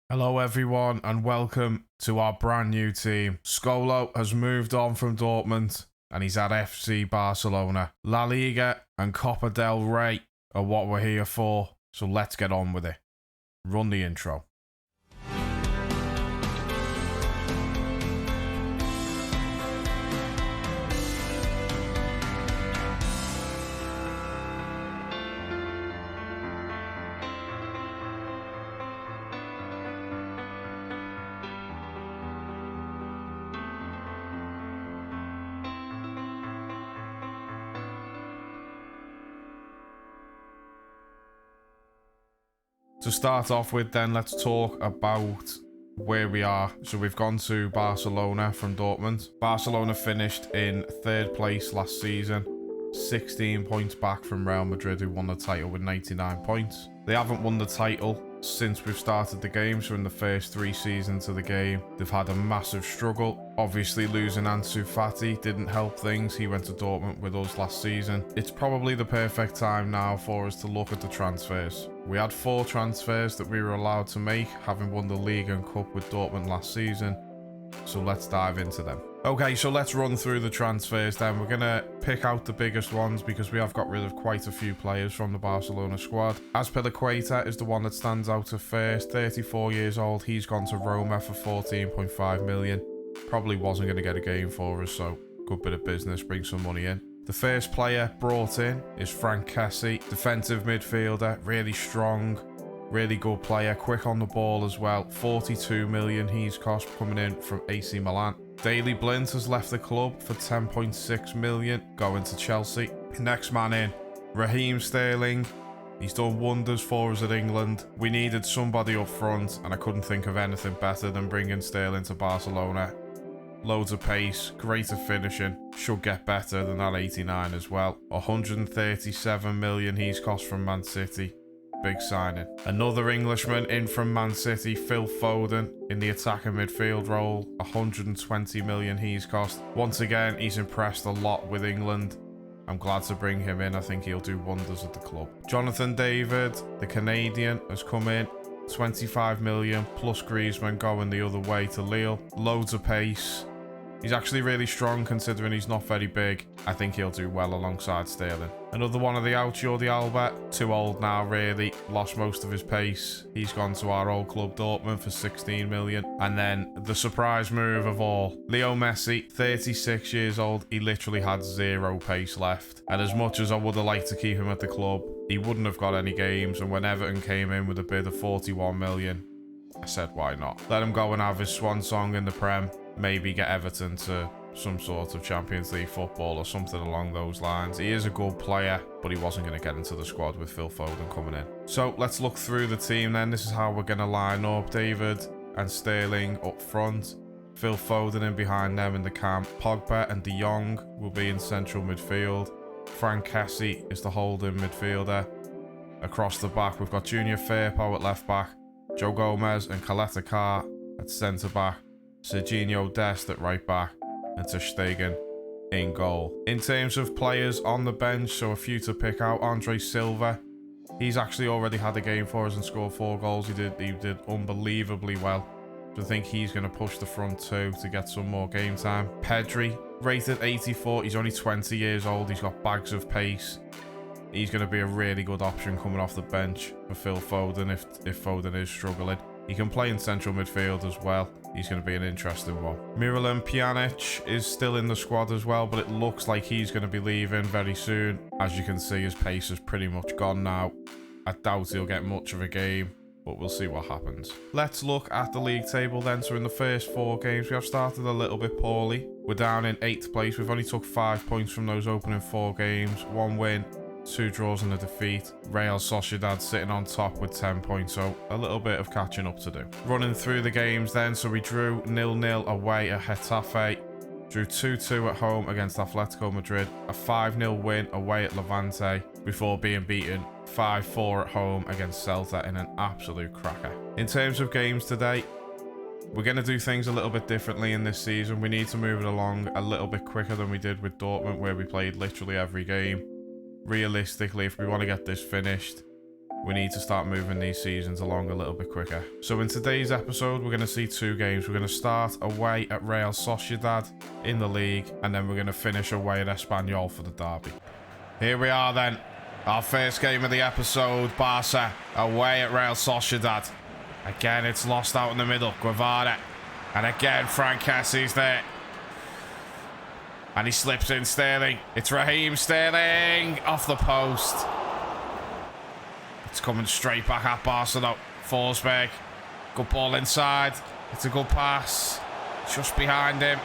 Hello everyone and welcome to our brand new team. Skolo has moved on from Dortmund and he's at FC Barcelona. La Liga and Copa del Rey are what we're here for, so let's get on with it. Run the intro. To start off with then, let's talk about where we are. So we've gone to Barcelona from Dortmund. Barcelona finished in third place last season, 16 points back from Real Madrid, who won the title with 99 points. They haven't won the title since we've started the game, so in the first 3 seasons of the game, they've had a massive struggle. Obviously, losing Ansu Fati didn't help things. He went to Dortmund with us last season. It's probably the perfect time now for us to look at the transfers. We had 4 transfers that we were allowed to make, having won the league and cup with Dortmund last season. So let's dive into them. Okay, so let's run through the transfers then. We're going to pick out the biggest ones because we have got rid of quite a few players from the Barcelona squad. Azpilicueta is the one that stands out at first. 34 years old. He's gone to Roma for 14.5 million. Probably wasn't going to get a game for us, so good bit of business, bring some money in. The first player brought in is Frank Kessie, defensive midfielder, really strong, really good player, quick on the ball as well. 42 million he's cost, coming in from AC Milan. Daley Blind has left the club for 10.6 million, going to Chelsea. Next man in, Raheem Sterling. He's done wonders for us at England. We needed somebody up front, and I couldn't think of anything better than bringing Sterling to Barcelona. Loads of pace, greater finishing, should get better than that 89 as well. 137 million he's cost from Man City. Big signing. Another Englishman in from Man City, Phil Foden, in the attacking midfield role. 120 million he's cost. Once again, he's impressed a lot with England. I'm glad to bring him in. I think he'll do wonders at the club. Jonathan David, the Canadian, has come in. 25 million plus Griezmann going the other way to Lille. Loads of pace. He's actually really strong considering he's not very big. I think he'll do well alongside Sterling. Another one of the out, Jordi Alba. Too old now, really. Lost most of his pace. He's gone to our old club Dortmund for 16 million. And then the surprise move of all, Leo Messi, 36 years old. He literally had 0 pace left. And as much as I would have liked to keep him at the club, he wouldn't have got any games. And when Everton came in with a bid of 41 million, I said, why not? Let him go and have his swan song in the Prem. Maybe get Everton to some sort of Champions League football or something along those lines. He is a good player, but he wasn't going to get into the squad with Phil Foden coming in. So let's look through the team then. This is how we're going to line up. David and Sterling up front. Phil Foden in behind them in the camp. Pogba and De Jong will be in central midfield. Frank Kessie is the holding midfielder. Across the back, we've got Junior Firpo at left back. Joe Gomez and Caleta Car at centre back. Serginho Dest at right back, and Ter Stegen in goal. In terms of players on the bench, so a few to pick out. Andre Silva, he's actually already had a game for us and scored 4 goals. He did unbelievably well. So I think he's going to push the front 2 to get some more game time. Pedri, rated 84. He's only 20 years old. He's got bags of pace. He's going to be a really good option coming off the bench for Phil Foden if Foden is struggling. He can play in central midfield as well. He's going to be an interesting one. Miralem Pjanic is still in the squad as well, but it looks like he's going to be leaving very soon. As you can see, his pace is pretty much gone now. I doubt he'll get much of a game, but we'll see what happens. Let's look at the league table then. So in the first 4 games, we have started a little bit poorly. We're down in 8th place. We've only took 5 points from those opening 4 games. 1 win, 2 draws and a defeat. Real Sociedad sitting on top with 10 points, so a little bit of catching up to do. Running through the games then, so we drew 0-0 away at Getafe, drew 2-2 at home against Atletico Madrid, a 5-0 win away at Levante, before being beaten 5-4 at home against Celta in an absolute cracker. In terms of games today, we're going to do things a little bit differently in this season. We need to move it along a little bit quicker than we did with Dortmund, where we played literally every game. Realistically, if we want to get this finished, We need to start moving these seasons along a little bit quicker. So in today's episode, we're going to see two games. We're going to start away at Real Sociedad in the league, and then we're going to finish away at Espanyol for the derby. Here we are then. Our first game of the episode, Barca away at Real Sociedad. Again, it's lost out in the middle. Guevara. And again, Frank Kessie's there. And he slips in Sterling. It's Raheem Sterling off the post. It's coming straight back at Barcelona. Forsberg. Good ball inside. It's a good pass. Just behind him.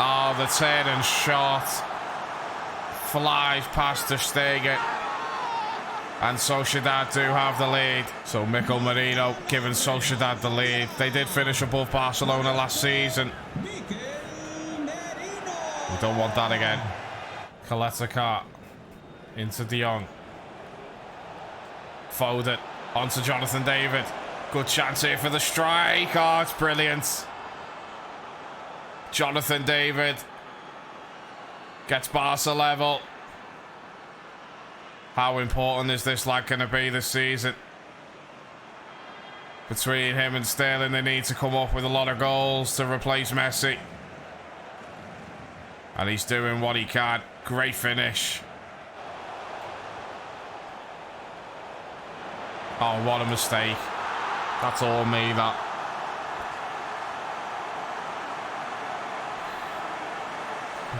Oh, the turn and shot. Flies past Ter Stegen. And Sociedad do have the lead. So Mikel Merino giving Sociedad the lead. They did finish above Barcelona last season. We don't want that again. Kaleta into De Jong. Foden onto Jonathan David. Good chance here for the strike. Oh, it's brilliant. Jonathan David gets Barca level. How important is this lad going to be this season? Between him and Sterling, they need to come up with a lot of goals to replace Messi. And he's doing what he can. Great finish. Oh, what a mistake. That's all me, that.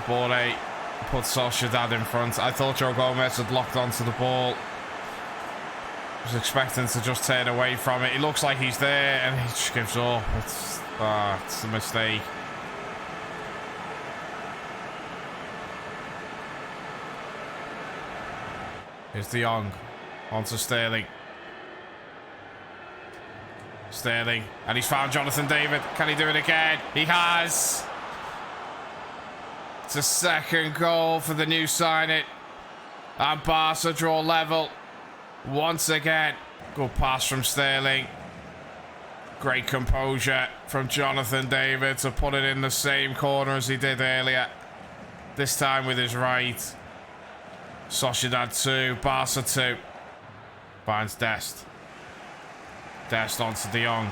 Boré put Sociedad in front. I thought Joe Gomez had locked onto the ball. I was expecting to just turn away from it. He looks like he's there and he just gives up. It's a mistake. Here's De Jong onto Sterling. Sterling, and he's found Jonathan David. Can he do it again? He has. It's a second goal for the new signing. And Barca draw level once again. Good pass from Sterling. Great composure from Jonathan David to put it in the same corner as he did earlier. This time with his right. Sociedad 2, Barca 2. Finds Dest. Dest onto De Jong.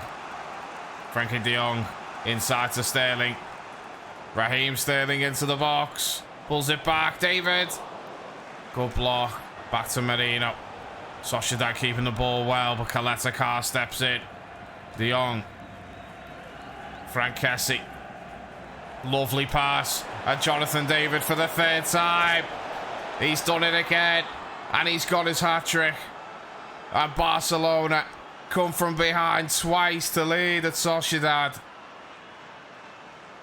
Frankie De Jong inside to Sterling. Raheem Sterling into the box. Pulls it back. David. Good block. Back to Merino. Sociedad keeping the ball well, but Kaleta steps in. De Jong. Frank Kessie. Lovely pass. And Jonathan David for the third time. He's done it again. And he's got his hat-trick. And Barcelona come from behind twice to lead at Sociedad.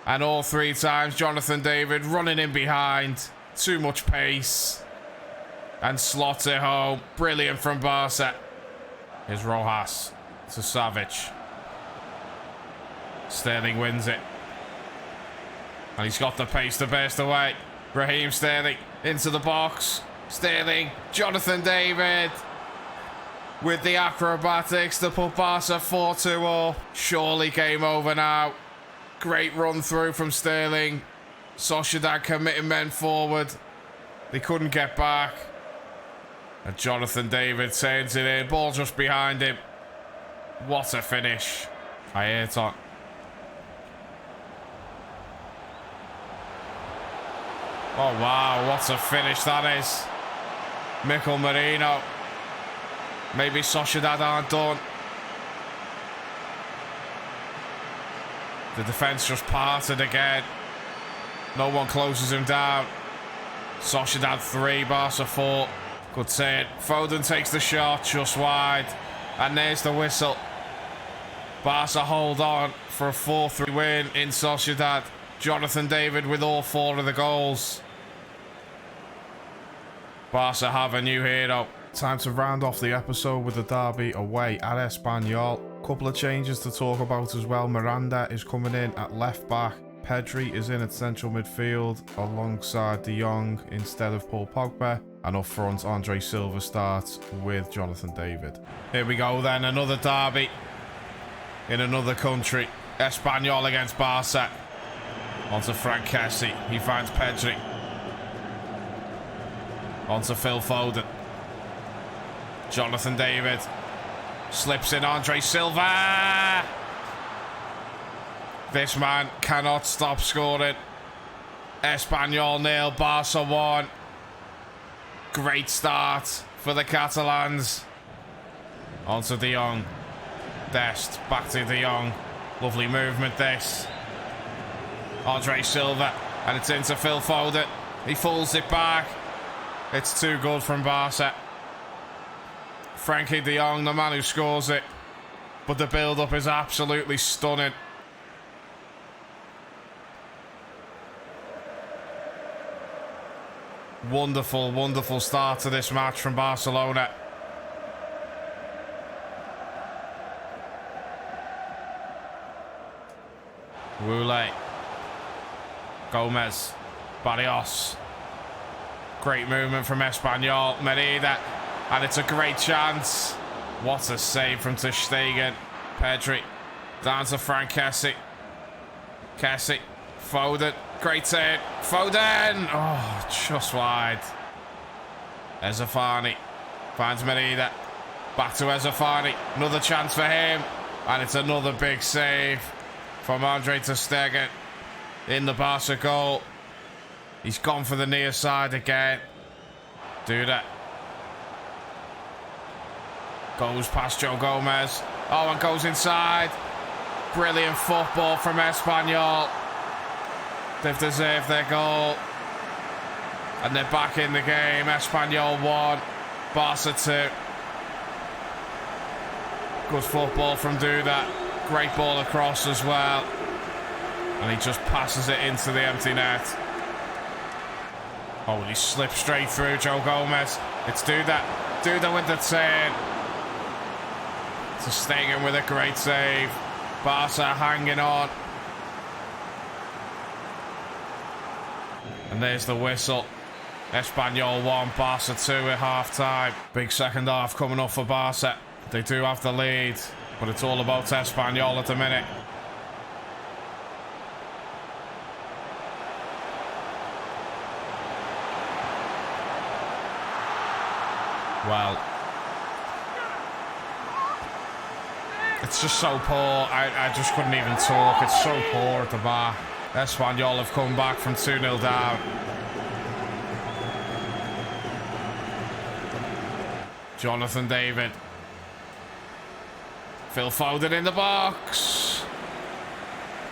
And all three times, Jonathan David running in behind. Too much pace. And slots it home. Brilliant from Barca. Here's Rojas to Savic. Sterling wins it. And he's got the pace to burst away. Raheem Sterling into the box. Sterling, Jonathan David with the acrobatics to put Barca 4-2 up. Surely game over now. Great run through from Sterling. Sociedad committing men forward. They couldn't get back. And Jonathan David turns it in. Ball just behind him. What a finish. Ayrton. Oh wow, what a finish that is. Mikel Merino. Maybe Sociedad aren't done. The defence just parted again. No one closes him down. Sociedad 3, Barca 4. Good turn. Foden takes the shot just wide. And there's the whistle. Barca hold on for a 4-3 win in Sociedad. Jonathan David with all 4 of the goals. Barca have a new hero. Time to round off the episode with the derby away at Espanyol. Couple of changes to talk about as well. Miranda is coming in at left back. Pedri is in at central midfield alongside De Jong instead of Paul Pogba. And up front, Andre Silva starts with Jonathan David. Here we go then, another derby in another country. Espanyol against Barca. Onto Frank Kessie. He finds Pedri. Onto Phil Foden. Jonathan David. Slips in Andre Silva. This man cannot stop scoring. Espanyol 0, Barca 1. Great start for the Catalans. On to De Jong. Dest, back to De Jong. Lovely movement this. Andre Silva, and it's into Phil Foden. He falls it back. It's too good from Barca. Frankie De Jong, the man who scores it. But the build-up is absolutely stunning. Wonderful, wonderful start to this match from Barcelona. Roulé. Gomez. Barrios. Great movement from Espanyol. Merida. And it's a great chance. What a save from Ter Stegen. Pedri. Down to Frank Kessie. Kessie. Foden. Great save. Foden. Oh, just wide. Ezafani. Finds Merida. Back to Ezafani. Another chance for him. And it's another big save from Andre Ter Stegen in the Barca goal. He's gone for the near side again. Do that. Goes past Joe Gomez. Oh, and goes inside. Brilliant football from Espanyol. They've deserved their goal. And they're back in the game. Espanyol 1, Barca 2. Good football from Duda. Great ball across as well. And he just passes it into the empty net. Oh, he slipped straight through Joe Gomez. It's Duda. Duda with the turn. Ter Stegen with a great save. Barca hanging on. And there's the whistle. Espanyol 1, Barca 2 at half-time. Big second half coming up for Barca. They do have the lead, but it's all about Espanyol at the minute. Well, it's just so poor. I just couldn't even talk. It's so poor at the bar. Espanyol have come back from 2-0 down. Jonathan David. Phil Foden in the box.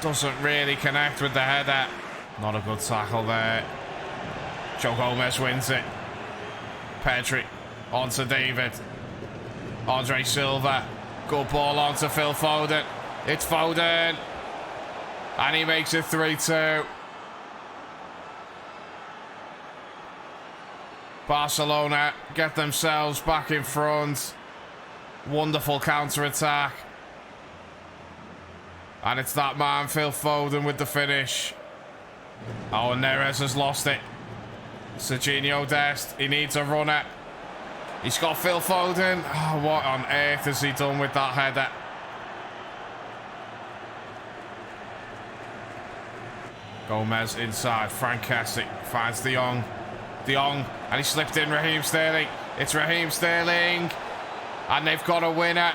Doesn't really connect with the header. Not a good tackle there. Joe Gomez wins it. Pedri. On to David. Andre Silva. Good ball on to Phil Foden. It's Foden. And he makes it 3-2. Barcelona get themselves back in front. Wonderful counter-attack. And it's that man, Phil Foden, with the finish. Oh, and Neres has lost it. Serginho Dest. He needs a runner. He's got Phil Foden. Oh, what on earth has he done with that header? Gomez inside. Frank Kessie finds De Jong. De Jong. And he slipped in Raheem Sterling. It's Raheem Sterling. And they've got a winner.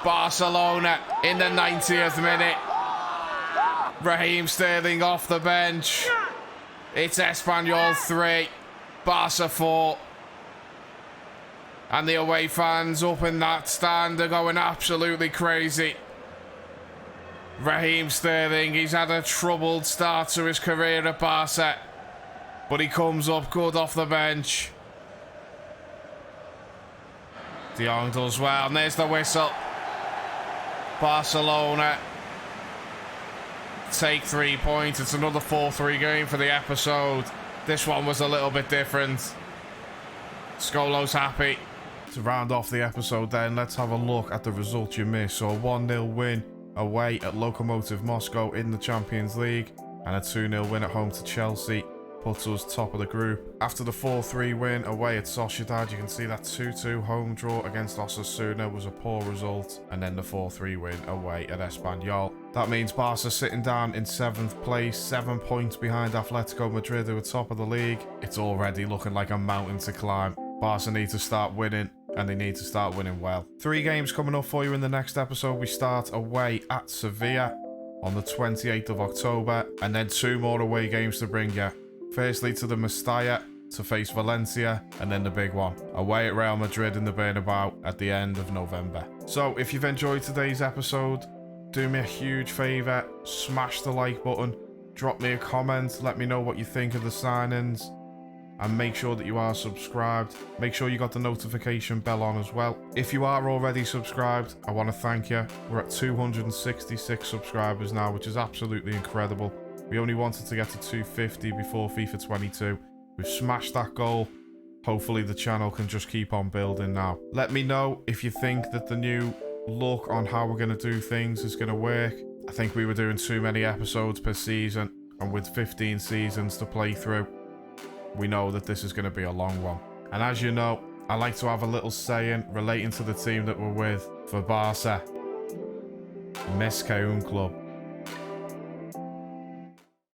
Barcelona in the 90th minute. Raheem Sterling off the bench. It's Espanyol 3. Barca 4. And the away fans up in that stand are going absolutely crazy. Raheem Sterling, he's had a troubled start to his career at Barca, but he comes up good off the bench. De Jong does well, and there's the whistle. Barcelona take 3 points. It's another 4-3 game for the episode. This one was a little bit different. Scolo's happy. To round off the episode then, let's have a look at the result you missed. So a 1-0 win away at Lokomotiv Moscow in the Champions League, and a 2-0 win at home to Chelsea puts us top of the group. After the 4-3 win away at Sociedad, you can see that 2-2 home draw against Osasuna was a poor result, and then the 4-3 win away at Espanyol. That means Barca sitting down in 7th place, 7 points behind Atletico Madrid, who are top of the league. It's already looking like a mountain to climb. Barca need to start winning and they need to start winning well. 3 games coming up for you in the next episode. We start away at Sevilla on the 28th of October, and then 2 more away games to bring you. Firstly to the Mestalla to face Valencia, and then the big one, away at Real Madrid in the Bernabeu at the end of November. So if you've enjoyed today's episode, do me a huge favour, smash the like button, drop me a comment, let me know what you think of the signings, and make sure that you are subscribed. Make sure you got the notification bell on as well. If you are already subscribed, I want to thank you. We're at 266 subscribers now, which is absolutely incredible. We only wanted to get to 250 before FIFA 22. We've smashed that goal. Hopefully the channel can just keep on building now. Let me know if you think that the new look on how we're going to do things is going to work. I think we were doing too many episodes per season, and with 15 seasons to play through, we know that this is going to be a long one. And as you know, I like to have a little saying relating to the team that we're with. For Barca, Mes que un club.